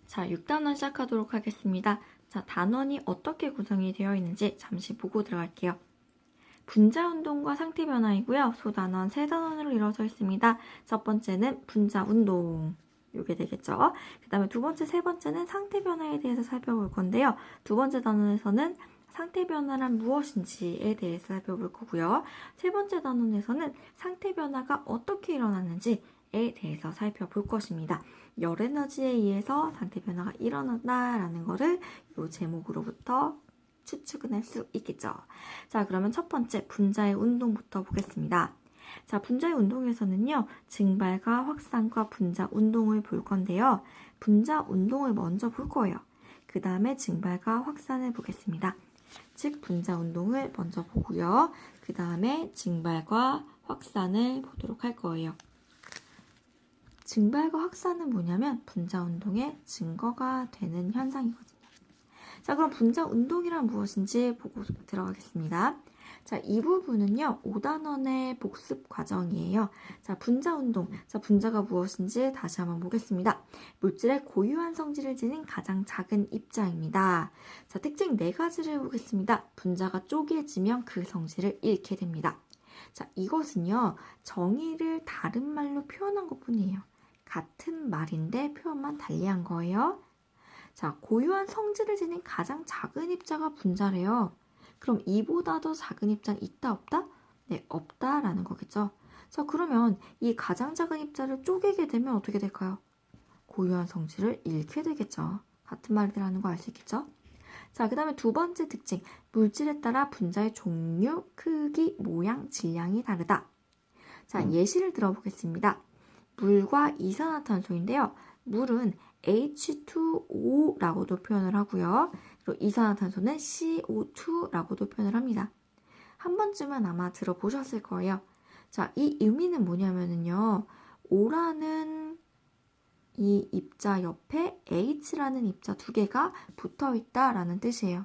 자, 6단원 시작하도록 하겠습니다. 자, 단원이 어떻게 구성이 되어 있는지 잠시 보고 들어갈게요. 분자 운동과 상태 변화이고요. 소단원, 세단원으로 이루어져 있습니다. 첫 번째는 분자 운동. 이게 되겠죠. 그 다음에 두 번째, 세 번째는 상태 변화에 대해서 살펴볼 건데요. 두 번째 단원에서는 상태 변화란 무엇인지에 대해서 살펴볼 거고요. 세 번째 단원에서는 상태 변화가 어떻게 일어나는지에 대해서 살펴볼 것입니다. 열 에너지에 의해서 상태 변화가 일어난다라는 거를 이 제목으로부터 추측은 할 수 있겠죠. 자, 그러면 첫 번째 분자의 운동부터 보겠습니다. 자, 분자의 운동에서는요, 증발과 확산과 분자 운동을 볼 건데요. 분자 운동을 먼저 볼 거예요. 그 다음에 증발과 확산을 보겠습니다. 즉, 분자 운동을 먼저 보고요. 그 다음에 증발과 확산을 보도록 할 거예요. 증발과 확산은 뭐냐면 분자 운동의 증거가 되는 현상이거든요. 자, 그럼 분자 운동이란 무엇인지 보고 들어가겠습니다. 자, 이 부분은요, 5단원의 복습 과정이에요. 자, 분자 운동. 자, 분자가 무엇인지 다시 한번 보겠습니다. 물질의 고유한 성질을 지닌 가장 작은 입자입니다. 자, 특징 4가지를 보겠습니다. 분자가 쪼개지면 그 성질을 잃게 됩니다. 자, 이것은요, 정의를 다른 말로 표현한 것 뿐이에요. 같은 말인데 표현만 달리한 거예요. 자, 고유한 성질을 지닌 가장 작은 입자가 분자래요. 그럼 이보다 더 작은 입자는 있다, 없다? 네, 없다라는 거겠죠. 자, 그러면 이 가장 작은 입자를 쪼개게 되면 어떻게 될까요? 고유한 성질을 잃게 되겠죠. 같은 말이라는 거 알 수 있겠죠? 자, 그 다음에 두 번째 특징. 물질에 따라 분자의 종류, 크기, 모양, 질량이 다르다. 자, 예시를 들어보겠습니다. 물과 이산화탄소인데요. 물은 H2O라고도 표현을 하고요. 그리고 이산화탄소는 CO2라고도 표현을 합니다. 한 번쯤은 아마 들어보셨을 거예요. 자, 이 의미는 뭐냐면요. O라는 이 입자 옆에 H라는 입자 2개가 붙어 있다라는 뜻이에요.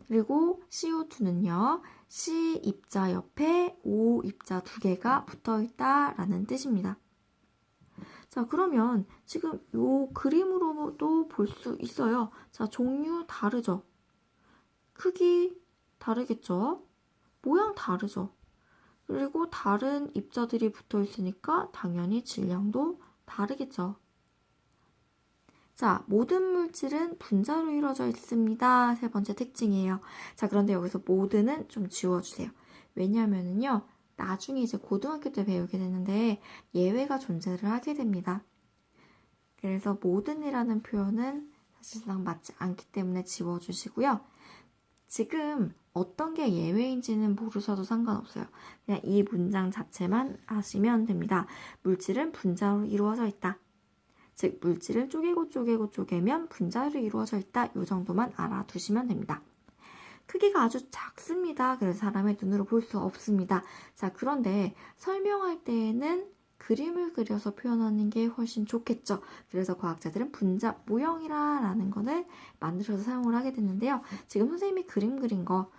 그리고 CO2는요. C 입자 옆에 O 입자 2개가 붙어 있다라는 뜻입니다. 자, 그러면 지금 요 그림으로도 볼 수 있어요. 자, 종류 다르죠? 크기 다르겠죠? 모양 다르죠? 그리고 다른 입자들이 붙어 있으니까 당연히 질량도 다르겠죠? 자, 모든 물질은 분자로 이루어져 있습니다. 세 번째 특징이에요. 자, 그런데 여기서 모든은 좀 지워주세요. 왜냐하면요. 나중에 이제 고등학교 때 배우게 되는데 예외가 존재를 하게 됩니다. 그래서 모든이라는 표현은 사실상 맞지 않기 때문에 지워주시고요. 지금 어떤 게 예외인지는 모르셔도 상관없어요. 그냥 이 문장 자체만 하시면 됩니다. 물질은 분자로 이루어져 있다. 즉, 물질을 쪼개면 분자로 이루어져 있다. 이 정도만 알아두시면 됩니다. 크기가 아주 작습니다. 그래서 사람의 눈으로 볼 수 없습니다. 자, 그런데 설명할 때에는 그림을 그려서 표현하는 게 훨씬 좋겠죠. 그래서 과학자들은 분자 모형이라는 거를 만들어서 사용을 하게 됐는데요. 지금 선생님이 그림 그린 거,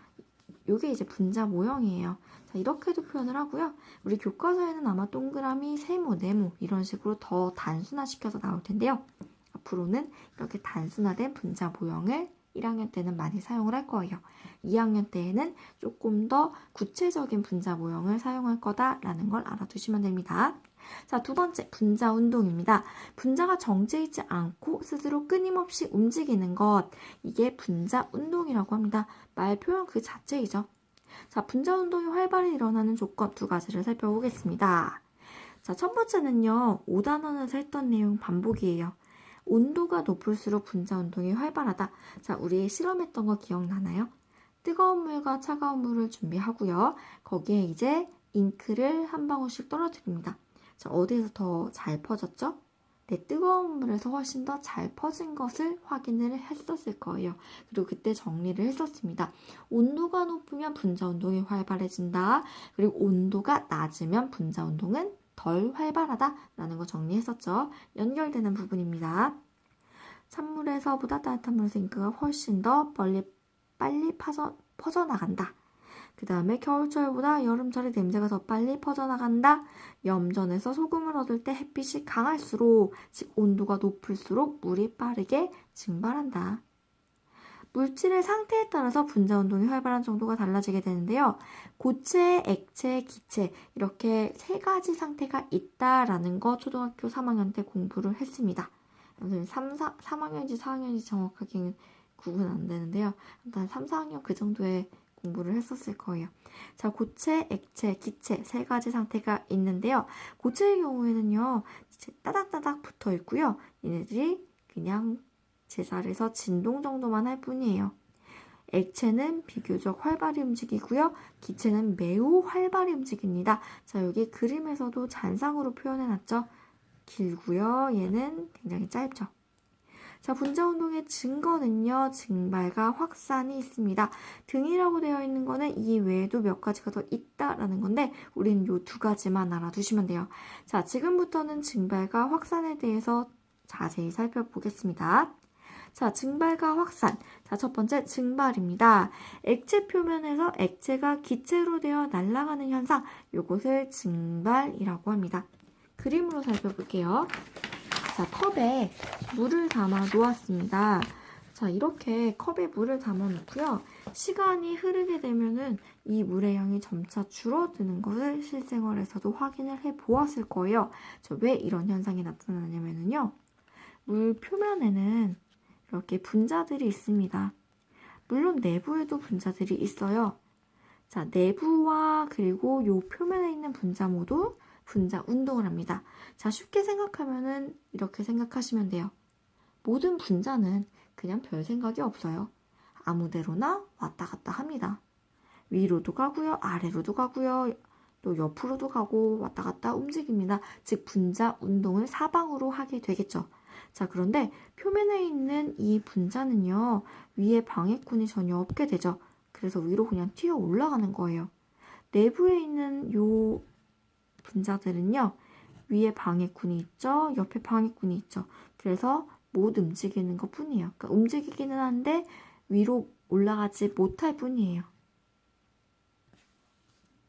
이게 이제 분자 모형이에요. 자, 이렇게도 표현을 하고요. 우리 교과서에는 아마 동그라미, 세모, 네모 이런 식으로 더 단순화시켜서 나올 텐데요. 앞으로는 이렇게 단순화된 분자 모형을 1학년 때는 많이 사용을 할 거예요. 2학년 때에는 조금 더 구체적인 분자 모형을 사용할 거다라는 걸 알아두시면 됩니다. 자, 두 번째, 분자 운동입니다. 분자가 정지해 있지 않고 스스로 끊임없이 움직이는 것, 이게 분자 운동이라고 합니다. 말 표현 그 자체이죠. 자, 분자 운동이 활발히 일어나는 조건 2가지를 살펴보겠습니다. 자, 첫 번째는요, 5단원에서 했던 내용 반복이에요. 온도가 높을수록 분자 운동이 활발하다. 자, 우리 실험했던 거 기억나나요? 뜨거운 물과 차가운 물을 준비하고요. 거기에 이제 잉크를 한 방울씩 떨어뜨립니다. 자, 어디에서 더 잘 퍼졌죠? 네, 뜨거운 물에서 훨씬 더 잘 퍼진 것을 확인을 했었을 거예요. 그리고 그때 정리를 했었습니다. 온도가 높으면 분자 운동이 활발해진다. 그리고 온도가 낮으면 분자 운동은 덜 활발하다라는 거 정리했었죠. 연결되는 부분입니다. 찬물에서보다 따뜻한 물에서 잉크가 훨씬 더 빨리 퍼져나간다. 그 다음에 겨울철보다 여름철의 냄새가 더 빨리 퍼져나간다. 염전에서 소금을 얻을 때 햇빛이 강할수록, 즉 온도가 높을수록 물이 빠르게 증발한다. 물질의 상태에 따라서 분자 운동이 활발한 정도가 달라지게 되는데요. 고체, 액체, 기체 이렇게 세 가지 상태가 있다라는 거 초등학교 3학년 때 공부를 했습니다. 3학년인지 4학년인지 정확하게 구분 안 되는데요. 일단 3, 4학년 그 정도의 공부를 했었을 거예요. 자, 고체, 액체, 기체 세 가지 상태가 있는데요. 고체의 경우에는요, 따닥따닥 붙어 있고요. 얘네들이 그냥 제자리에서 진동 정도만 할 뿐이에요. 액체는 비교적 활발히 움직이고요. 기체는 매우 활발히 움직입니다. 자, 여기 그림에서도 잔상으로 표현해놨죠. 길고요. 얘는 굉장히 짧죠. 자, 분자 운동의 증거는요, 증발과 확산이 있습니다. 등이라고 되어 있는 거는 이 외에도 몇 가지가 더 있다라는 건데, 우리는 이 두 가지만 알아두시면 돼요. 자, 지금부터는 증발과 확산에 대해서 자세히 살펴보겠습니다. 자, 증발과 확산. 자, 첫 번째 증발입니다. 액체 표면에서 액체가 기체로 되어 날아가는 현상, 이것을 증발이라고 합니다. 그림으로 살펴볼게요. 자, 컵에 물을 담아 놓았습니다. 자, 이렇게 컵에 물을 담아 놓고요. 시간이 흐르게 되면은 이 물의 양이 점차 줄어드는 것을 실생활에서도 확인을 해 보았을 거예요. 왜 이런 현상이 나타나냐면요. 물 표면에는 이렇게 분자들이 있습니다. 물론 내부에도 분자들이 있어요. 자, 내부와 그리고 요 표면에 있는 분자 모두 분자 운동을 합니다. 자, 쉽게 생각하면은 이렇게 생각하시면 돼요. 모든 분자는 그냥 별 생각이 없어요. 아무데로나 왔다 갔다 합니다. 위로도 가고요, 아래로도 가고요, 또 옆으로도 가고 왔다 갔다 움직입니다. 즉 분자 운동을 사방으로 하게 되겠죠. 자, 그런데 표면에 있는 이 분자는요, 위에 방해꾼이 전혀 없게 되죠. 그래서 위로 그냥 튀어 올라가는 거예요. 내부에 있는 요 분자들은요, 위에 방해꾼이 있죠, 옆에 방해꾼이 있죠. 그래서 못 움직이는 것 뿐이에요. 그러니까 움직이기는 한데 위로 올라가지 못할 뿐이에요.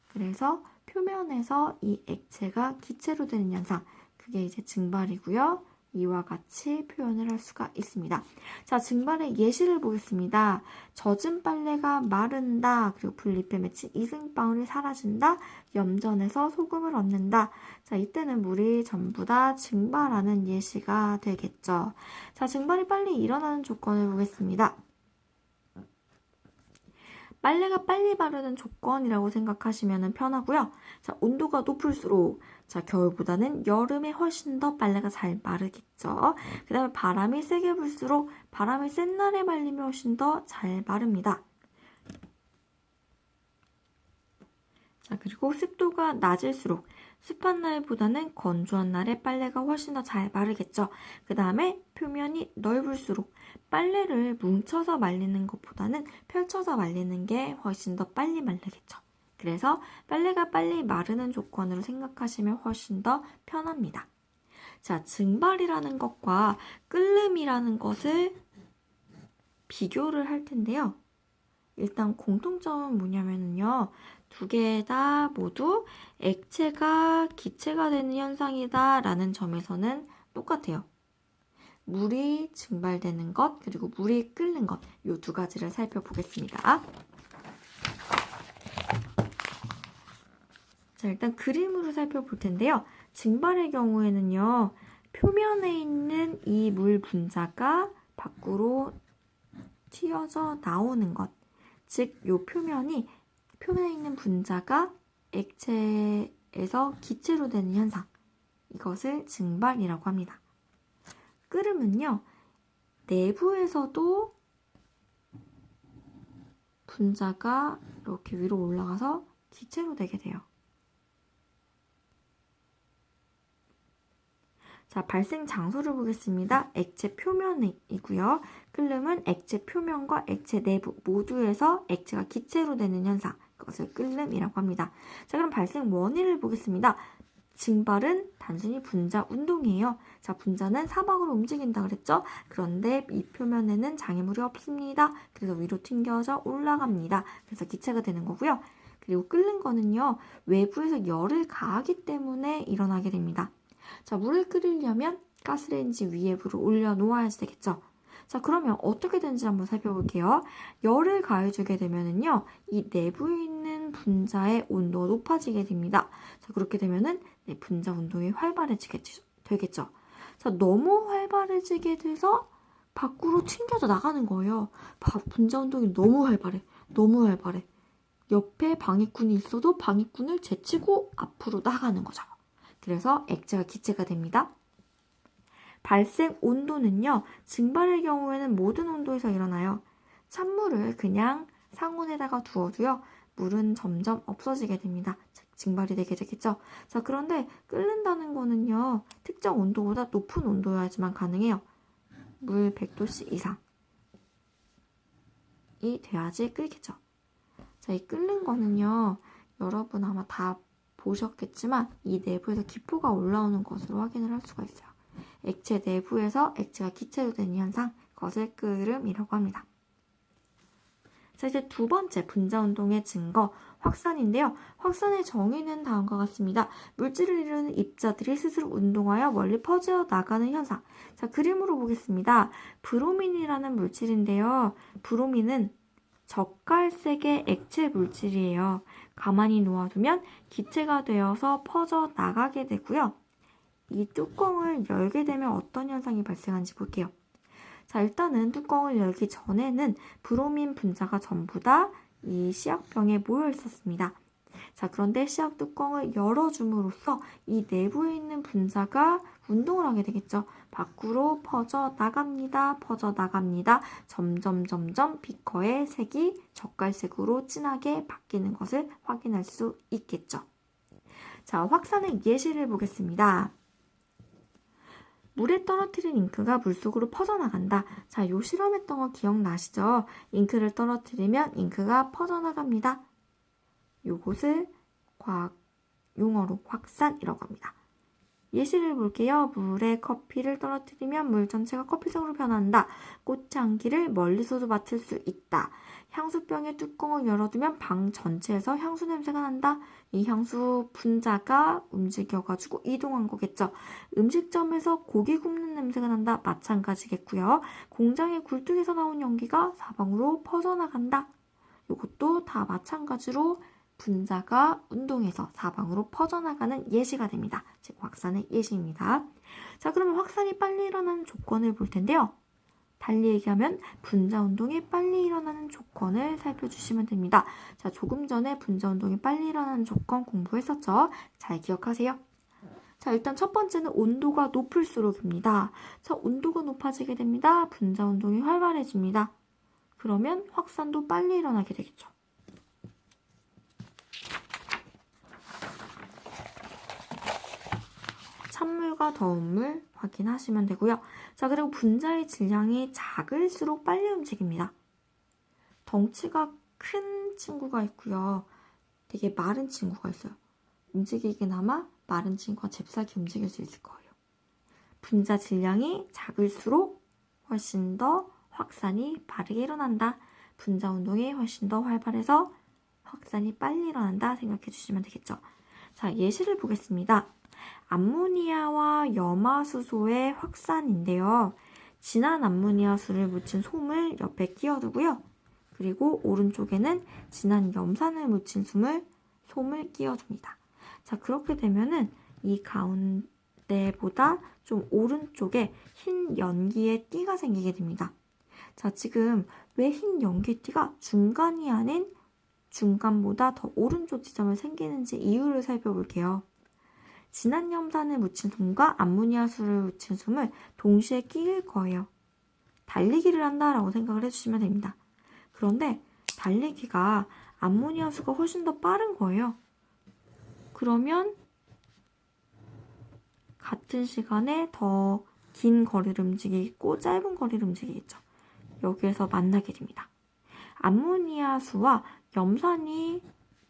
그래서 표면에서 이 액체가 기체로 되는 현상, 그게 이제 증발이고요. 이와 같이 표현을 할 수가 있습니다. 자, 증발의 예시를 보겠습니다. 젖은 빨래가 마른다. 그리고 분리패 맺힌 이승방울이 사라진다. 염전에서 소금을 얻는다. 자, 이때는 물이 전부 다 증발하는 예시가 되겠죠. 자, 증발이 빨리 일어나는 조건을 보겠습니다. 빨래가 빨리 마르는 조건이라고 생각하시면 편하고요. 자, 온도가 높을수록, 자, 겨울보다는 여름에 훨씬 더 빨래가 잘 마르겠죠. 그 다음에 바람이 세게 불수록 바람이 센 날에 말리면 훨씬 더 잘 마릅니다. 자, 그리고 습도가 낮을수록 습한 날보다는 건조한 날에 빨래가 훨씬 더 잘 마르겠죠. 그 다음에 표면이 넓을수록 빨래를 뭉쳐서 말리는 것보다는 펼쳐서 말리는 게 훨씬 더 빨리 마르겠죠. 그래서 빨래가 빨리 마르는 조건으로 생각하시면 훨씬 더 편합니다. 자, 증발이라는 것과 끓음이라는 것을 비교를 할 텐데요. 일단 공통점은 뭐냐면요. 두 개 다 모두 액체가 기체가 되는 현상이다 라는 점에서는 똑같아요. 물이 증발되는 것, 그리고 물이 끓는 것, 이 두 가지를 살펴보겠습니다. 자, 일단 그림으로 살펴볼 텐데요. 증발의 경우에는요, 표면에 있는 이 물 분자가 밖으로 튀어져 나오는 것, 즉, 이 표면에 있는 분자가 액체에서 기체로 되는 현상, 이것을 증발이라고 합니다. 끓음은요, 내부에서도 분자가 이렇게 위로 올라가서 기체로 되게 돼요. 자, 발생 장소를 보겠습니다. 액체 표면이고요. 끓음은 액체 표면과 액체 내부 모두에서 액체가 기체로 되는 현상, 그것을 끓음이라고 합니다. 자, 그럼 발생 원인을 보겠습니다. 증발은 단순히 분자 운동이에요. 자, 분자는 사방으로 움직인다 그랬죠? 그런데 이 표면에는 장애물이 없습니다. 그래서 위로 튕겨져 올라갑니다. 그래서 기체가 되는 거고요. 그리고 끓는 거는요, 외부에서 열을 가하기 때문에 일어나게 됩니다. 자, 물을 끓이려면 가스레인지 위에 물을 올려 놓아야지 되겠죠? 자, 그러면 어떻게 되는지 한번 살펴볼게요. 열을 가해주게 되면은요, 이 내부에 있는 분자의 온도가 높아지게 됩니다. 자, 그렇게 되면은 분자 운동이 활발해지게 되겠죠. 자, 너무 활발해지게 돼서 밖으로 튕겨져 나가는 거예요. 분자 운동이 너무 활발해. 너무 활발해. 옆에 방해꾼이 있어도 방해꾼을 제치고 앞으로 나가는 거죠. 그래서 액체가 기체가 됩니다. 발생 온도는요, 증발의 경우에는 모든 온도에서 일어나요. 찬물을 그냥 상온에다가 두어도요, 물은 점점 없어지게 됩니다. 증발이 되게 되겠죠. 자, 그런데 끓는다는 거는요, 특정 온도보다 높은 온도여야지만 가능해요. 물 100도씨 이상이 돼야지 끓겠죠. 자, 이 끓는 거는요, 여러분 아마 다 보셨겠지만 이 내부에서 기포가 올라오는 것으로 확인을 할 수가 있어요. 액체 내부에서 액체가 기체로 되는 현상, 그것을 끓음이라고 합니다. 자, 이제 두 번째 분자운동의 증거, 확산인데요. 확산의 정의는 다음과 같습니다. 물질을 이루는 입자들이 스스로 운동하여 멀리 퍼져 나가는 현상. 자, 그림으로 보겠습니다. 브로민이라는 물질인데요. 브로민은 젓갈색의 액체 물질이에요. 가만히 놓아두면 기체가 되어서 퍼져 나가게 되고요. 이 뚜껑을 열게 되면 어떤 현상이 발생하는지 볼게요. 자, 일단은 뚜껑을 열기 전에는 브로민 분자가 전부 다 이 시약병에 모여 있었습니다. 자, 그런데 시약 뚜껑을 열어줌으로써 이 내부에 있는 분자가 운동을 하게 되겠죠. 밖으로 퍼져 나갑니다. 퍼져 나갑니다. 점점 비커의 색이 젓갈색으로 진하게 바뀌는 것을 확인할 수 있겠죠. 자, 확산의 예시를 보겠습니다. 물에 떨어뜨린 잉크가 물속으로 퍼져나간다. 자, 요 실험했던 거 기억나시죠? 잉크를 떨어뜨리면 잉크가 퍼져나갑니다. 요것을 과학 용어로 확산이라고 합니다. 예시를 볼게요. 물에 커피를 떨어뜨리면 물 전체가 커피색으로 변한다. 꽃향기를 멀리서도 맡을 수 있다. 향수병의 뚜껑을 열어두면 방 전체에서 향수 냄새가 난다. 이 향수 분자가 움직여가지고 이동한 거겠죠. 음식점에서 고기 굽는 냄새가 난다. 마찬가지겠고요. 공장의 굴뚝에서 나온 연기가 사방으로 퍼져나간다. 이것도 다 마찬가지로 분자가 운동해서 사방으로 퍼져나가는 예시가 됩니다. 즉 확산의 예시입니다. 자, 그러면 확산이 빨리 일어나는 조건을 볼 텐데요. 달리 얘기하면 분자 운동이 빨리 일어나는 조건을 살펴주시면 됩니다. 자, 조금 전에 분자 운동이 빨리 일어나는 조건 공부했었죠? 잘 기억하세요. 자, 일단 첫 번째는 온도가 높을수록입니다. 자, 온도가 높아지게 됩니다. 분자 운동이 활발해집니다. 그러면 확산도 빨리 일어나게 되겠죠. 찬물과 더운 물 확인하시면 되고요. 자, 그리고 분자의 질량이 작을수록 빨리 움직입니다. 덩치가 큰 친구가 있고요. 되게 마른 친구가 있어요. 움직이긴 아마 마른 친구가 잽싸게 움직일 수 있을 거예요. 분자 질량이 작을수록 훨씬 더 확산이 빠르게 일어난다. 분자 운동이 훨씬 더 활발해서 확산이 빨리 일어난다 생각해 주시면 되겠죠. 자, 예시를 보겠습니다. 암모니아와 염화수소의 확산인데요. 진한 암모니아수를 묻힌 솜을 옆에 끼워두고요. 그리고 오른쪽에는 진한 염산을 묻힌 솜을 끼워줍니다. 자, 그렇게 되면은 이 가운데보다 좀 오른쪽에 흰 연기의 띠가 생기게 됩니다. 자, 지금 왜 흰 연기의 띠가 중간이 아닌 중간보다 더 오른쪽 지점에 생기는지 이유를 살펴볼게요. 진한 염산을 묻힌 솜과 암모니아수를 묻힌 솜을 동시에 끼일 거예요. 달리기를 한다라고 생각을 해주시면 됩니다. 그런데 달리기가 암모니아수가 훨씬 더 빠른 거예요. 그러면 같은 시간에 더 긴 거리를 움직이고 짧은 거리를 움직이겠죠. 여기에서 만나게 됩니다. 암모니아수와 염산이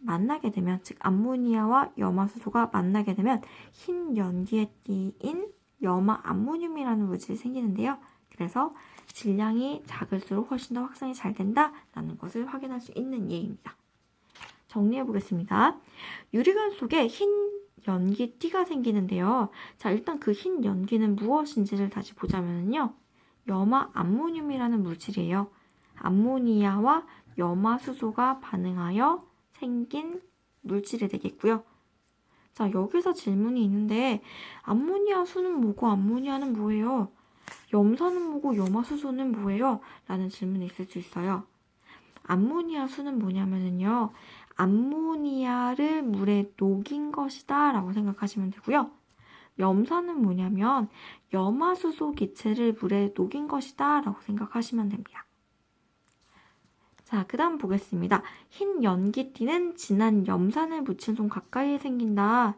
만나게 되면, 즉 암모니아와 염화수소가 만나게 되면 흰 연기에 띠인 염화 암모늄이라는 물질이 생기는데요. 그래서 질량이 작을수록 훨씬 더 확산이 잘 된다라는 것을 확인할 수 있는 예입니다. 정리해 보겠습니다. 유리관 속에 흰 연기 띠가 생기는데요. 자, 일단 그 흰 연기는 무엇인지를 다시 보자면요. 염화 암모늄이라는 물질이에요. 암모니아와 염화수소가 반응하여 생긴 물질이 되겠고요. 자, 여기서 질문이 있는데 암모니아 수는 뭐고 암모니아는 뭐예요? 염산은 뭐고 염화수소는 뭐예요? 라는 질문이 있을 수 있어요. 암모니아 수는 뭐냐면요. 암모니아를 물에 녹인 것이다 라고 생각하시면 되고요. 염산은 뭐냐면 염화수소 기체를 물에 녹인 것이다 라고 생각하시면 됩니다. 자, 그 다음 보겠습니다. 흰 연기띠는 진한 염산을 묻힌 손 가까이에 생긴다.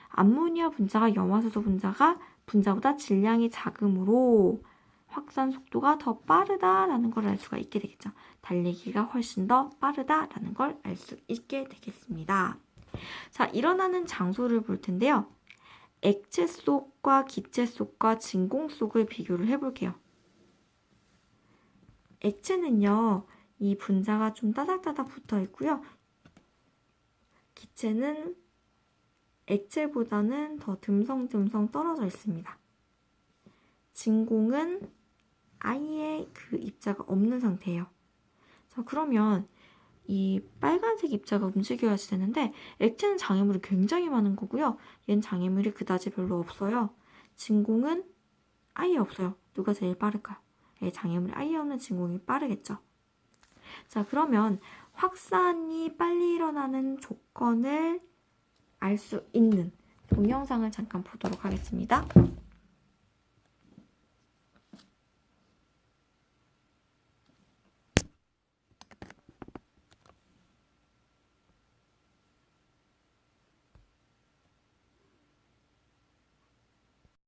암모니아 분자가 염화수소 분자보다 질량이 작으므로 확산 속도가 더 빠르다라는 걸 알 수가 있게 되겠죠. 달리기가 훨씬 더 빠르다라는 걸 알 수 있게 되겠습니다. 자, 일어나는 장소를 볼 텐데요. 액체 속과 기체 속과 진공 속을 비교를 해볼게요. 액체는요, 이 분자가 좀 따닥따닥 붙어 있고요. 기체는 액체보다는 더 듬성듬성 떨어져 있습니다. 진공은 아예 그 입자가 없는 상태예요. 자, 그러면 이 빨간색 입자가 움직여야지 되는데 액체는 장애물이 굉장히 많은 거고요. 얘는 장애물이 그다지 별로 없어요. 진공은 아예 없어요. 누가 제일 빠를까요? 장애물이 아예 없는 진공이 빠르겠죠. 자, 그러면 확산이 빨리 일어나는 조건을 알 수 있는 동영상을 잠깐 보도록 하겠습니다.